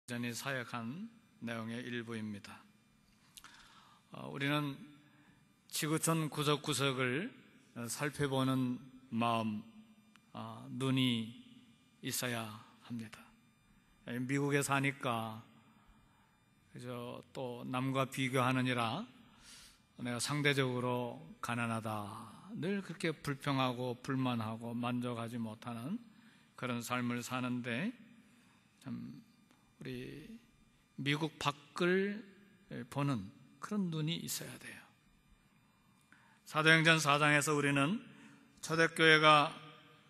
전에 사역한 내용의 일부입니다. 우리는 지구촌 구석구석을 살펴보는 마음, 눈이 있어야 합니다. 미국에 사니까 또 남과 비교하느니라 내가 상대적으로 가난하다, 늘 그렇게 불평하고 불만하고 만족하지 못하는 그런 삶을 사는데, 우리 미국 밖을 보는 그런 눈이 있어야 돼요. 사도행전 4장에서 우리는 초대교회가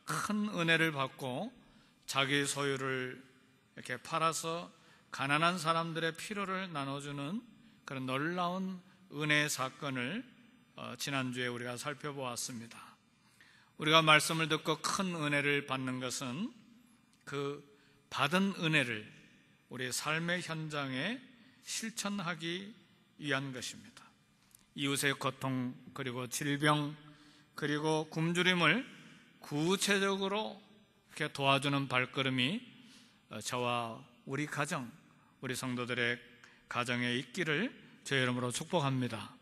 큰 은혜를 받고 자기 소유를 이렇게 팔아서 가난한 사람들의 필요를 나눠주는 그런 놀라운 은혜의 사건을 지난주에 우리가 살펴보았습니다. 우리가 말씀을 듣고 큰 은혜를 받는 것은 그 받은 은혜를 우리 삶의 현장에 실천하기 위한 것입니다. 이웃의 고통, 그리고 질병, 그리고 굶주림을 구체적으로 이렇게 도와주는 발걸음이 저와 우리 가정, 우리 성도들의 가정에 있기를 주의 이름으로 축복합니다.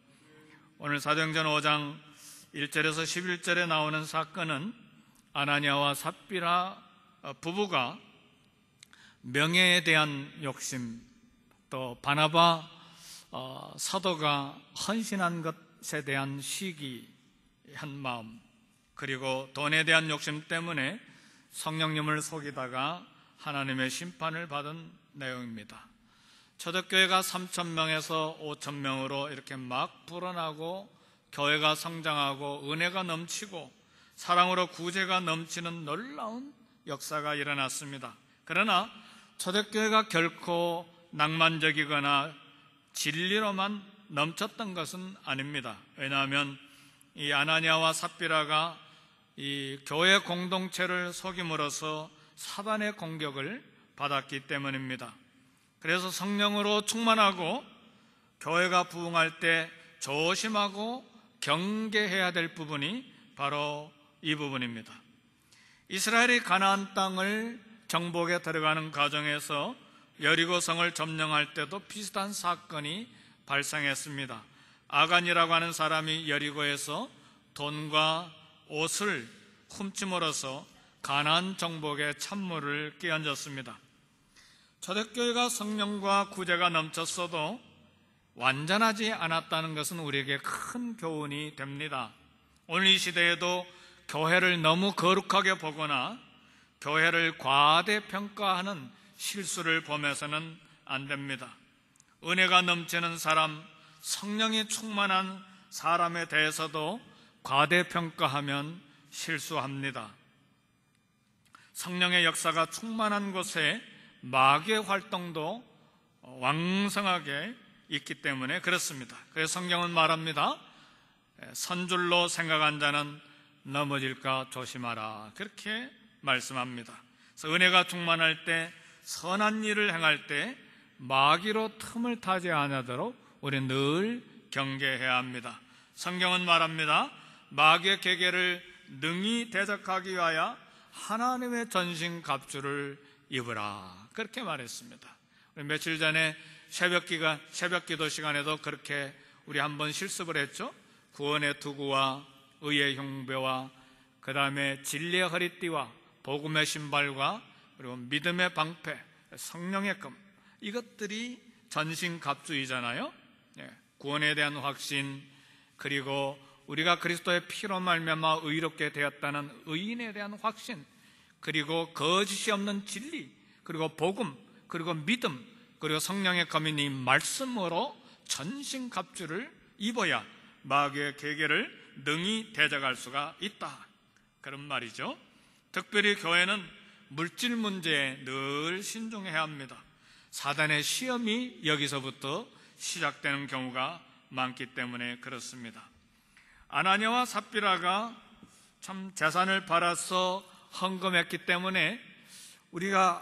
오늘 사도행전 5장 1절에서 11절에 나오는 사건은 아나니아와 삽비라 부부가 명예에 대한 욕심, 또 바나바 사도가 헌신한 것에 대한 시기한 마음, 그리고 돈에 대한 욕심 때문에 성령님을 속이다가 하나님의 심판을 받은 내용입니다. 초대교회가 3,000명에서 5,000명으로 이렇게 막 불어나고 교회가 성장하고 은혜가 넘치고 사랑으로 구제가 넘치는 놀라운 역사가 일어났습니다. 그러나 초대교회가 결코 낭만적이거나 진리로만 넘쳤던 것은 아닙니다. 왜냐하면 이 아나니아와 삽비라가 이 교회 공동체를 속임으로써 사단의 공격을 받았기 때문입니다. 그래서 성령으로 충만하고 교회가 부흥할 때 조심하고 경계해야 될 부분이 바로 이 부분입니다. 이스라엘이 가나안 땅을 정복에 들어가는 과정에서 여리고성을 점령할 때도 비슷한 사건이 발생했습니다. 아간이라고 하는 사람이 여리고에서 돈과 옷을 훔침으로써 가나안 정복에 찬물을 끼얹었습니다. 초대교회가 성령과 구제가 넘쳤어도 완전하지 않았다는 것은 우리에게 큰 교훈이 됩니다. 오늘 이 시대에도 교회를 너무 거룩하게 보거나 교회를 과대평가하는 실수를 범해서는 안 됩니다. 은혜가 넘치는 사람, 성령이 충만한 사람에 대해서도 과대평가하면 실수합니다. 성령의 역사가 충만한 곳에 마귀의 활동도 왕성하게 있기 때문에 그렇습니다. 그래서 성경은 말합니다. 선줄로 생각한 자는 넘어질까 조심하라, 그렇게 말씀합니다. 그래서 은혜가 충만할 때, 선한 일을 행할 때 마귀로 틈을 타지 않도록 우리는 늘 경계해야 합니다. 성경은 말합니다. 마귀의 계계를 능히 대적하기 위하여 하나님의 전신갑주를 입으라, 그렇게 말했습니다. 우리 며칠 전에 새벽기도 시간에도 그렇게 우리 한번 실습을 했죠. 구원의 투구와 의의 흉배와 그 다음에 진리의 허리띠와 복음의 신발과 그리고 믿음의 방패, 성령의 금, 이것들이 전신갑주이잖아요. 구원에 대한 확신, 그리고 우리가 그리스도의 피로 말미암아 의롭게 되었다는 의인에 대한 확신, 그리고 거짓이 없는 진리, 그리고 복음, 그리고 믿음, 그리고 성령의 검인 이 말씀으로 전신갑주를 입어야 마귀의 계계를 능히 대적할 수가 있다, 그런 말이죠. 특별히 교회는 물질 문제에 늘 신중해야 합니다. 사단의 시험이 여기서부터 시작되는 경우가 많기 때문에 그렇습니다. 아나니아와 삽비라가 참 재산을 팔아서 헌금했기 때문에 우리가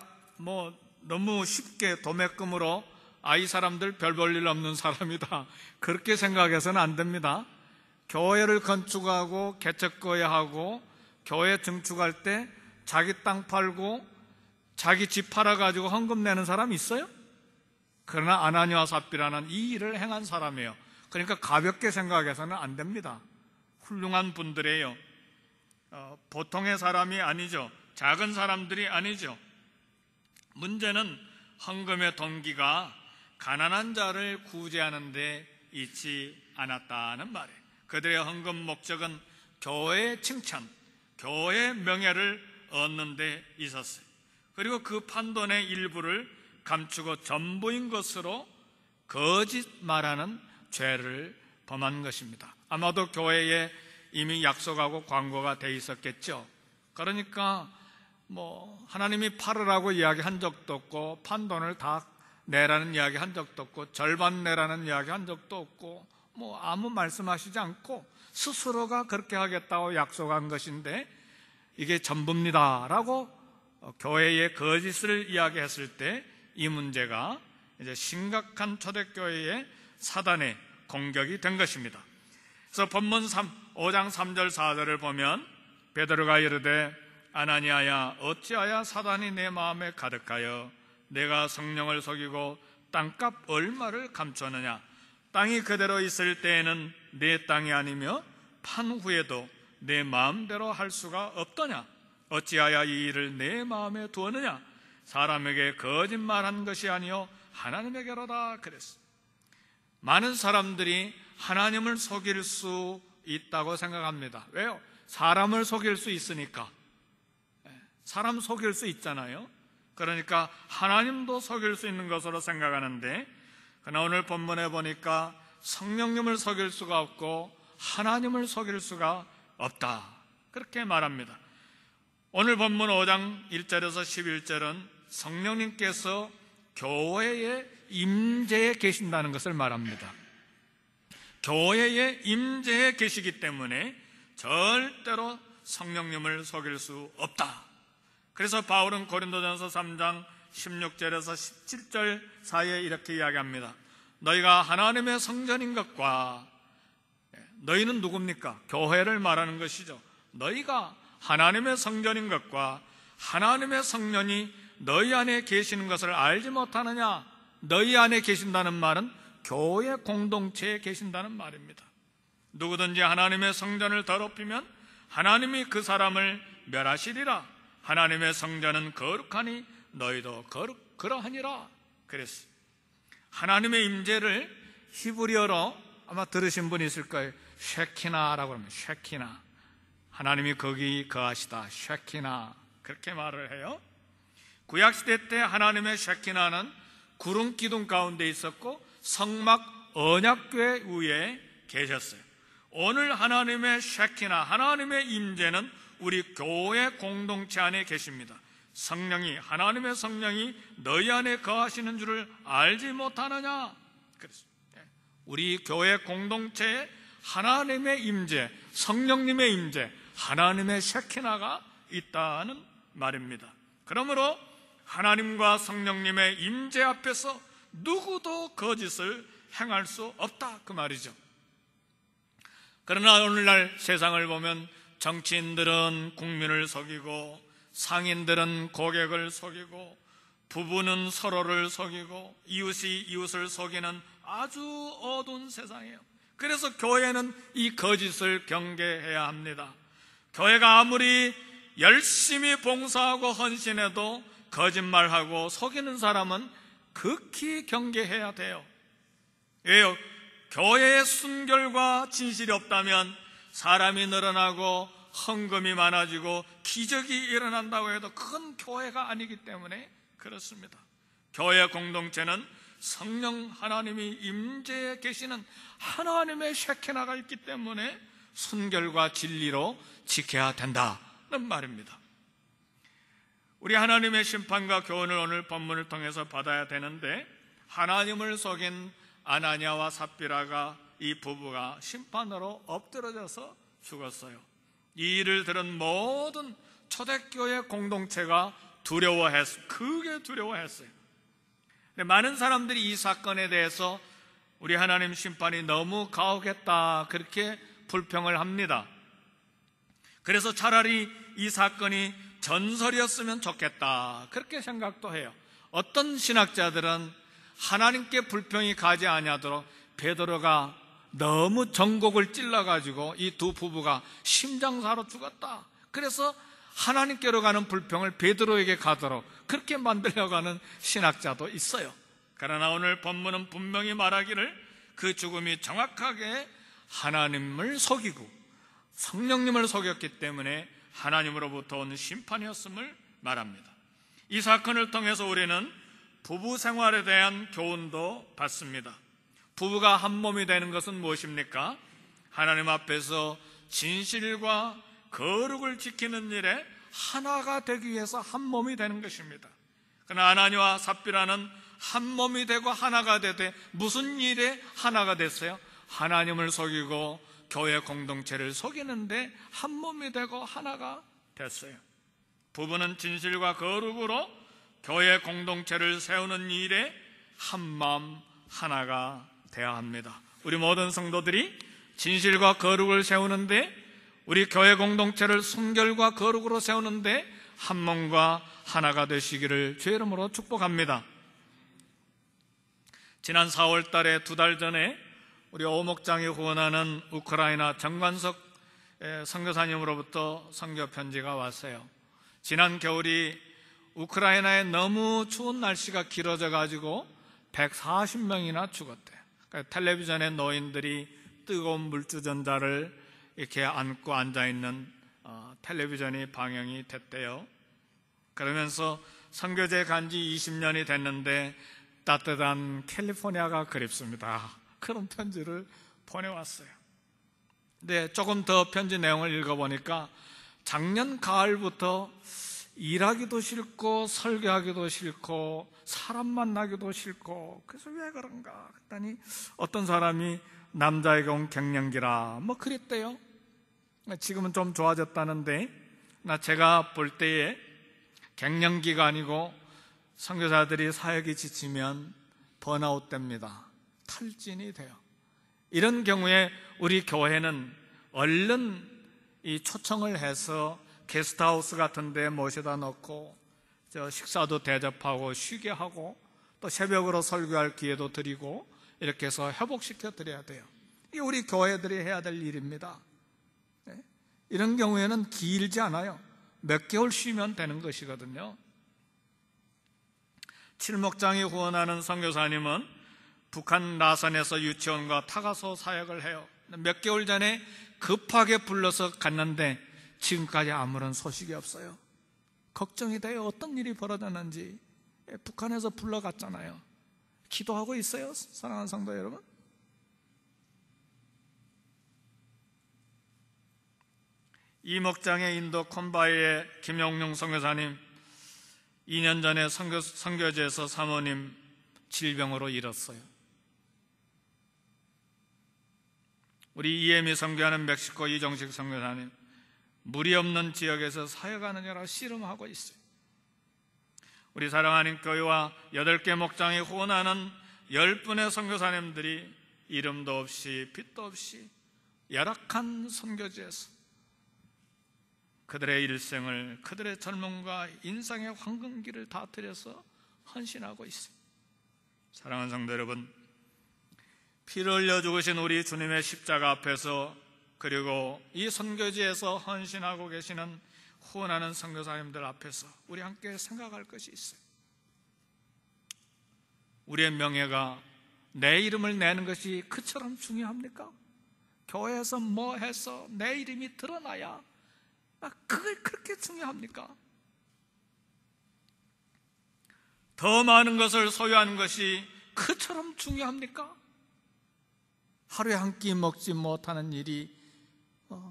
너무 쉽게 도매금으로 이 사람들 별 볼 일 없는 사람이다, 그렇게 생각해서는 안 됩니다. 교회를 건축하고 개척거회하고 교회 증축할 때 자기 땅 팔고 자기 집 팔아가지고 헌금 내는 사람 있어요? 그러나 아나니아와 삽비라는 이 일을 행한 사람이에요. 그러니까 가볍게 생각해서는 안 됩니다. 훌륭한 분들이에요. 보통의 사람이 아니죠. 작은 사람들이 아니죠. 문제는 헌금의 동기가 가난한 자를 구제하는 데 있지 않았다는 말이에요. 그들의 헌금 목적은 교회의 칭찬, 교회의 명예를 얻는 데 있었어요. 그리고 그 판돈의 일부를 감추고 전부인 것으로 거짓 말하는 죄를 범한 것입니다. 아마도 교회에 이미 약속하고 광고가 돼 있었겠죠. 그러니까 하나님이 팔으라고 이야기한 적도 없고, 판돈을 다 내라는 이야기 한 적도 없고, 절반 내라는 이야기 한 적도 없고, 아무 말씀하시지 않고 스스로가 그렇게 하겠다고 약속한 것인데 이게 전부입니다 라고 교회의 거짓을 이야기했을 때 이 문제가 이제 심각한 초대교회의 사단의 공격이 된 것입니다. 그래서 본문 5장 3절 4절을 보면 베드로가 이르되 아나니아야 어찌하여 사단이 내 마음에 가득하여 내가 성령을 속이고 땅값 얼마를 감추었느냐. 땅이 그대로 있을 때에는 내 땅이 아니며 판 후에도 내 마음대로 할 수가 없더냐. 어찌하여 이 일을 내 마음에 두었느냐. 사람에게 거짓말한 것이 아니요 하나님에게로다 그랬어. 많은 사람들이 하나님을 속일 수 있다고 생각합니다. 왜요? 사람을 속일 수 있으니까. 사람 속일 수 있잖아요. 그러니까 하나님도 속일 수 있는 것으로 생각하는데, 그러나 오늘 본문에 보니까 성령님을 속일 수가 없고 하나님을 속일 수가 없다 그렇게 말합니다. 오늘 본문 5장 1절에서 11절은 성령님께서 교회의 임재에 계신다는 것을 말합니다. 교회의 임재에 계시기 때문에 절대로 성령님을 속일 수 없다. 그래서 바울은 고린도전서 3장 16절에서 17절 사이에 이렇게 이야기합니다. 너희가 하나님의 성전인 것과, 너희는 누굽니까? 교회를 말하는 것이죠. 너희가 하나님의 성전인 것과 하나님의 성령이 너희 안에 계시는 것을 알지 못하느냐. 너희 안에 계신다는 말은 교회 공동체에 계신다는 말입니다. 누구든지 하나님의 성전을 더럽히면 하나님이 그 사람을 멸하시리라. 하나님의 성전은 거룩하니 너희도 그러하니라 그랬어요. 하나님의 임재를 히브리어로 아마 들으신 분이 있을 거예요. 쉐키나라고 하면 쉐키나. 하나님이 거기 거하시다. 쉐키나 그렇게 말을 해요. 구약시대 때 하나님의 쉐키나는 구름 기둥 가운데 있었고 성막 언약궤 위에 계셨어요. 오늘 하나님의 쉐키나, 하나님의 임재는 우리 교회 공동체 안에 계십니다. 성령이, 하나님의 성령이 너희 안에 거하시는 줄을 알지 못하느냐. 그래서 우리 교회 공동체에 하나님의 임재, 성령님의 임재, 하나님의 쉐키나가 있다는 말입니다. 그러므로 하나님과 성령님의 임재 앞에서 누구도 거짓을 행할 수 없다 그 말이죠. 그러나 오늘날 세상을 보면 정치인들은 국민을 속이고, 상인들은 고객을 속이고, 부부는 서로를 속이고, 이웃이 이웃을 속이는 아주 어두운 세상이에요. 그래서 교회는 이 거짓을 경계해야 합니다. 교회가 아무리 열심히 봉사하고 헌신해도 거짓말하고 속이는 사람은 극히 경계해야 돼요. 왜요? 교회의 순결과 진실이 없다면 사람이 늘어나고 헌금이 많아지고 기적이 일어난다고 해도 그건 교회가 아니기 때문에 그렇습니다. 교회 공동체는 성령 하나님이 임재에 계시는 하나님의 쉐키나가 있기 때문에 순결과 진리로 지켜야 된다는 말입니다. 우리 하나님의 심판과 교훈을 오늘 본문을 통해서 받아야 되는데, 하나님을 속인 아나니아와 삽비라가, 이 부부가 심판으로 엎드러져서 죽었어요. 이 일을 들은 모든 초대교회 공동체가 두려워했어요. 크게 두려워했어요. 근데 많은 사람들이 이 사건에 대해서 우리 하나님 심판이 너무 가혹했다 그렇게 불평을 합니다. 그래서 차라리 이 사건이 전설이었으면 좋겠다 그렇게 생각도 해요. 어떤 신학자들은 하나님께 불평이 가지 아니하도록 베드로가 너무 전곡을 찔러가지고 이 두 부부가 심장사로 죽었다. 그래서 하나님께로 가는 불평을 베드로에게 가도록 그렇게 만들려고 하는 신학자도 있어요. 그러나 오늘 본문은 분명히 말하기를 그 죽음이 정확하게 하나님을 속이고 성령님을 속였기 때문에 하나님으로부터 온 심판이었음을 말합니다. 이 사건을 통해서 우리는 부부 생활에 대한 교훈도 받습니다. 부부가 한 몸이 되는 것은 무엇입니까? 하나님 앞에서 진실과 거룩을 지키는 일에 하나가 되기 위해서 한 몸이 되는 것입니다. 그러나 아나니와 삽비라는 한 몸이 되고 하나가 되되 무슨 일에 하나가 됐어요? 하나님을 속이고 교회 공동체를 속이는데 한 몸이 되고 하나가 됐어요. 부부는 진실과 거룩으로 교회 공동체를 세우는 일에 한 마음 하나가 되어야 합니다. 우리 모든 성도들이 진실과 거룩을 세우는데, 우리 교회 공동체를 순결과 거룩으로 세우는데 한 몸과 하나가 되시기를 주의 이름으로 축복합니다. 지난 4월 달에 2달 전에 우리 오목장이 후원하는 우크라이나 정관석 선교사님으로부터 선교 편지가 왔어요. 지난 겨울이 우크라이나에 너무 추운 날씨가 길어져 가지고 140명이나 죽었대요. 그러니까 텔레비전에 노인들이 뜨거운 물주전자를 이렇게 안고 앉아있는 텔레비전이 방영이 됐대요. 그러면서 선교제 간지 20년이 됐는데 따뜻한 캘리포니아가 그립습니다. 그런 편지를 보내왔어요. 근데 조금 더 편지 내용을 읽어보니까 작년 가을부터 일하기도 싫고 설교하기도 싫고 사람 만나기도 싫고, 그래서 왜 그런가 했더니 어떤 사람이 남자에게 온 갱년기라 뭐 그랬대요. 지금은 좀 좋아졌다는데, 제가 볼 때에 갱년기가 아니고 선교사들이 사역이 지치면 번아웃 됩니다. 탈진이 돼요. 이런 경우에 우리 교회는 얼른 이 초청을 해서 게스트하우스 같은 데 모셔다 놓고 식사도 대접하고 쉬게 하고 또 새벽으로 설교할 기회도 드리고 이렇게 해서 회복시켜 드려야 돼요. 이게 우리 교회들이 해야 될 일입니다. 이런 경우에는 길지 않아요. 몇 개월 쉬면 되는 것이거든요. 칠목장이 후원하는 선교사님은 북한 라산에서 유치원과 타가소 사역을 해요. 몇 개월 전에 급하게 불러서 갔는데 지금까지 아무런 소식이 없어요. 걱정이 돼요. 어떤 일이 벌어졌는지. 북한에서 불러갔잖아요. 기도하고 있어요, 사랑하는 성도 여러분. 이 목장의 인도 콤바이의 김용룡 선교사님, 2년 전에 선교제에서 사모님 질병으로 잃었어요. 우리 이혜미 선교하는 멕시코 이정식 선교사님, 물이 없는 지역에서 사역하느냐라 씨름하고 있어요. 우리 사랑하는 교회와 8개 목장이 후원하는 10분의 선교사님들이 이름도 없이 빛도 없이 열악한 선교지에서 그들의 일생을, 그들의 젊음과 인생의 황금기를 다 들여서 헌신하고 있어요. 사랑하는 성도 여러분, 피를 흘려 죽으신 우리 주님의 십자가 앞에서, 그리고 이 선교지에서 헌신하고 계시는 후원하는 선교사님들 앞에서 우리 함께 생각할 것이 있어요. 우리의 명예가 내 이름을 내는 것이 그처럼 중요합니까? 교회에서 뭐 해서 내 이름이 드러나야 그걸 그렇게 중요합니까? 더 많은 것을 소유하는 것이 그처럼 중요합니까? 하루에 한 끼 먹지 못하는 일이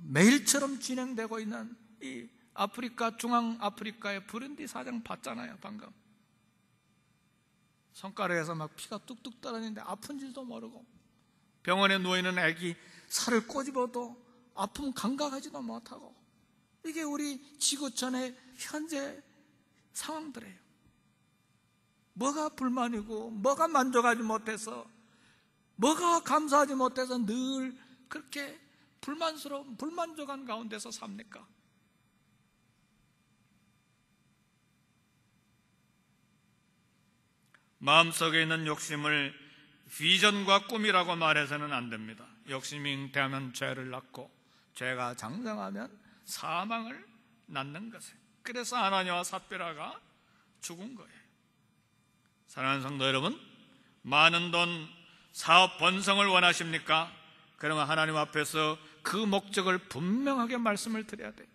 매일처럼 진행되고 있는 이 아프리카, 중앙아프리카의 부룬디 사정 봤잖아요. 방금 손가락에서 막 피가 뚝뚝 떨어지는데 아픈 줄도 모르고, 병원에 누워있는 아기 살을 꼬집어도 아픔 감각하지도 못하고, 이게 우리 지구촌의 현재 상황들이에요. 뭐가 불만이고 뭐가 만족하지 못해서, 뭐가 감사하지 못해서 늘 그렇게 불만스러운, 불만족한 가운데서 삽니까? 마음속에 있는 욕심을 비전과 꿈이라고 말해서는 안 됩니다. 욕심이 잉태하면 죄를 낳고 죄가 장성하면 사망을 낳는 것이에요. 그래서 아나니와 삽비라가 죽은 거예요. 사랑하는 성도 여러분, 많은 돈, 사업 번성을 원하십니까? 그러면 하나님 앞에서 그 목적을 분명하게 말씀을 드려야 돼요.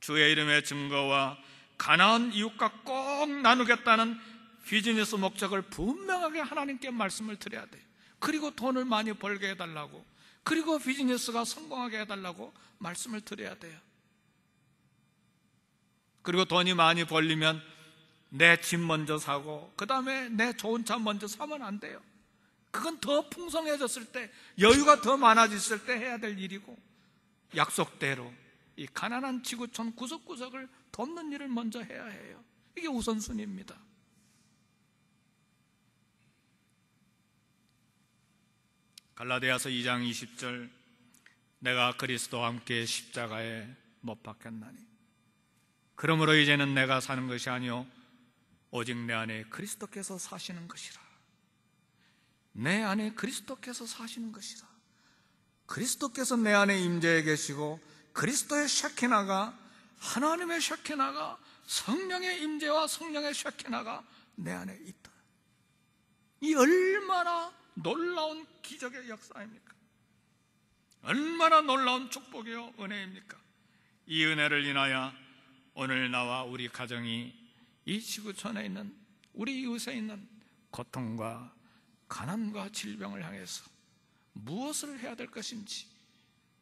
주의 이름의 증거와 가나안 이웃과 꼭 나누겠다는 비즈니스 목적을 분명하게 하나님께 말씀을 드려야 돼요. 그리고 돈을 많이 벌게 해달라고, 그리고 비즈니스가 성공하게 해달라고 말씀을 드려야 돼요. 그리고 돈이 많이 벌리면 내 집 먼저 사고 그 다음에 내 좋은 차 먼저 사면 안 돼요. 그건 더 풍성해졌을 때, 여유가 더 많아졌을 때 해야 될 일이고, 약속대로 이 가난한 지구촌 구석구석을 돕는 일을 먼저 해야 해요. 이게 우선순위입니다. 갈라디아서 2장 20절, 내가 그리스도와 함께 십자가에 못 박혔나니 그러므로 이제는 내가 사는 것이 아니요 오직 내 안에 그리스도께서 사시는 것이라. 내 안에 그리스도께서 사시는 것이라. 그리스도께서 내 안에 임재해 계시고 그리스도의 샤키나가, 하나님의 샤키나가, 성령의 임재와 성령의 샤키나가 내 안에 있다. 이 얼마나 놀라운 기적의 역사입니까? 얼마나 놀라운 축복이요 은혜입니까? 이 은혜를 인하여 오늘 나와 우리 가정이 이 지구촌에 있는 우리 이웃에 있는 고통과 가난과 질병을 향해서 무엇을 해야 될 것인지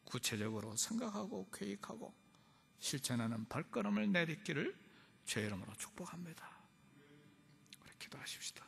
구체적으로 생각하고 계획하고 실천하는 발걸음을 내딛기를 주의 이름으로 축복합니다. 우리 기도하십시다.